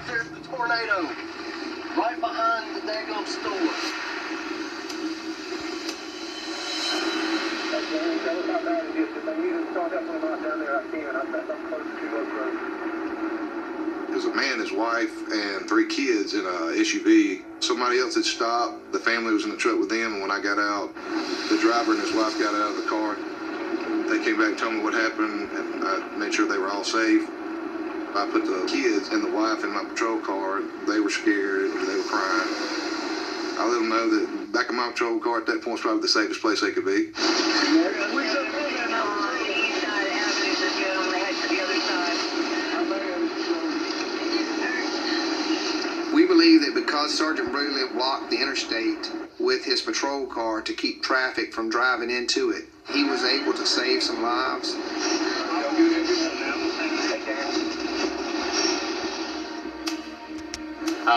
there's the tornado. Right behind the daggum store. That was not bad. If I need to start that one out down there, I can. I'm close to Oak Road. There's a man, his wife, and 3 kids in a SUV. Somebody else had stopped. The family was in the truck with them, and when I got out, the driver and his wife got out of the car. They came back and told me what happened, and I made sure they were all safe. I put the kids and the wife in my patrol car. They were scared, and they were crying. I let them know that back in my patrol car at that point was probably the safest place they could be. We believe that because Sergeant Bruley blocked the interstate with his patrol car to keep traffic from driving into it, he was able to save some lives.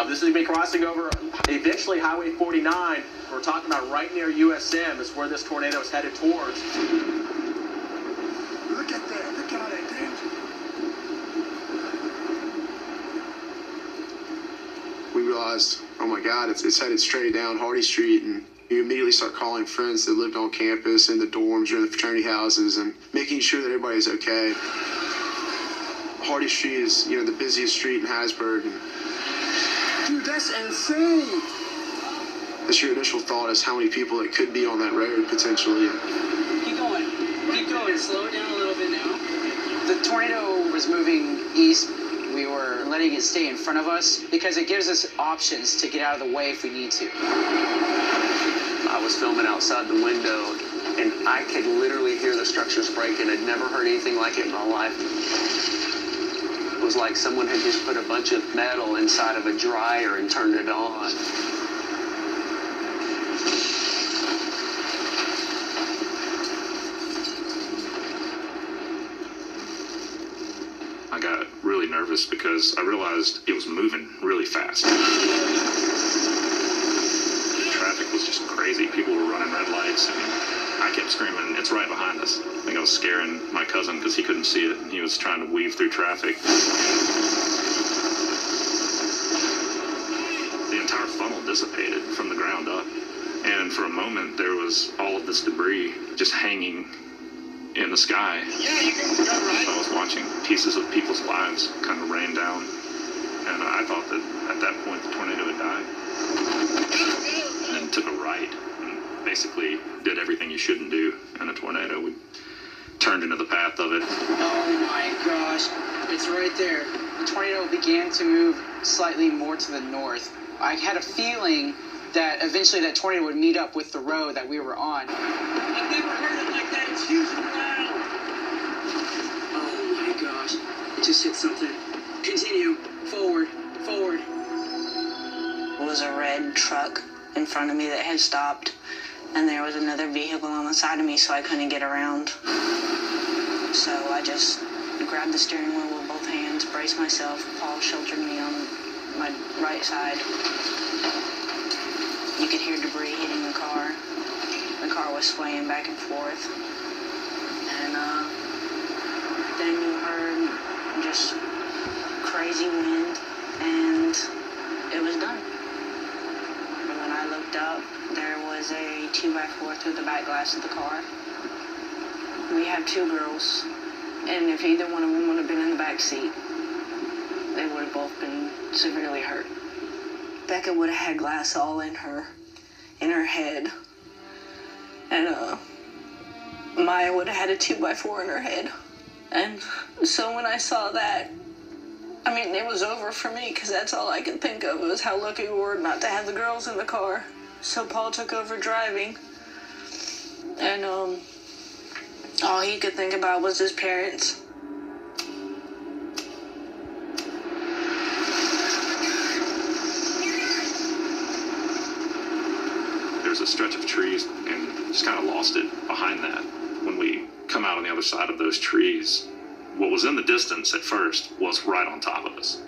This is going to be crossing over eventually Highway 49. We're talking about right near USM is where this tornado is headed towards. Look at that. Look at all that danger. We realized, oh my God, it's headed straight down Hardy Street, and you immediately start calling friends that lived on campus, in the dorms, or in the fraternity houses, and making sure that everybody's okay. Hardy Street is, the busiest street in Hattiesburg. And dude, that's insane. that's your initial thought is how many people it could be on that road potentially. Keep going. Keep going. Slow it down a little bit now. The tornado was moving east. We were letting it stay in front of us because it gives us options to get out of the way if we need to. I was filming outside the window, and I could literally hear the structures breaking. I'd never heard anything like it in my life. It was like someone had just put a bunch of metal inside of a dryer and turned it on. I got really nervous because I realized it was moving really fast. Traffic was just crazy. People were running red lights, and I kept screaming, "It's right behind us." I think I was scaring my cousin because he couldn't see it. He was trying to weave through traffic. The entire funnel dissipated from the ground up, and for a moment there was all of this debris just hanging in the sky. Yeah, you can go right. I was watching pieces of people's lives kind of rain down, and I thought that at that point the tornado had died. And then took a right and basically did everything you shouldn't do in a tornado. We turned into the path of it. Oh my gosh. It's right there. The tornado began to move slightly more to the north. I had a feeling that eventually that tornado would meet up with the road that we were on. I've never heard it like that. It's huge and loud. Oh my gosh. It just hit something. Continue. Forward. Forward. It was a red truck in front of me that had stopped, and there was another vehicle on the side of me, so I couldn't get around. So I just grabbed the steering wheel with both hands, braced myself. Paul sheltered me on my right side. You could hear debris hitting the car. The car was swaying back and forth. And then you heard just crazy wind, and it was done. And when I looked up, there was a 2x4 through the back glass of the car. We have 2 girls, and if either one of them would have been in the back seat, they would have both been severely hurt. Becca would have had glass all in her head, and Maya would have had a 2x4 in her head. And so when I saw that, I mean, it was over for me, because that's all I could think of was how lucky we were not to have the girls in the car. So Paul took over driving, and all he could think about was his parents. There's a stretch of trees, and just kind of lost it behind that. When we come out on the other side of those trees, what was in the distance at first was right on top of us.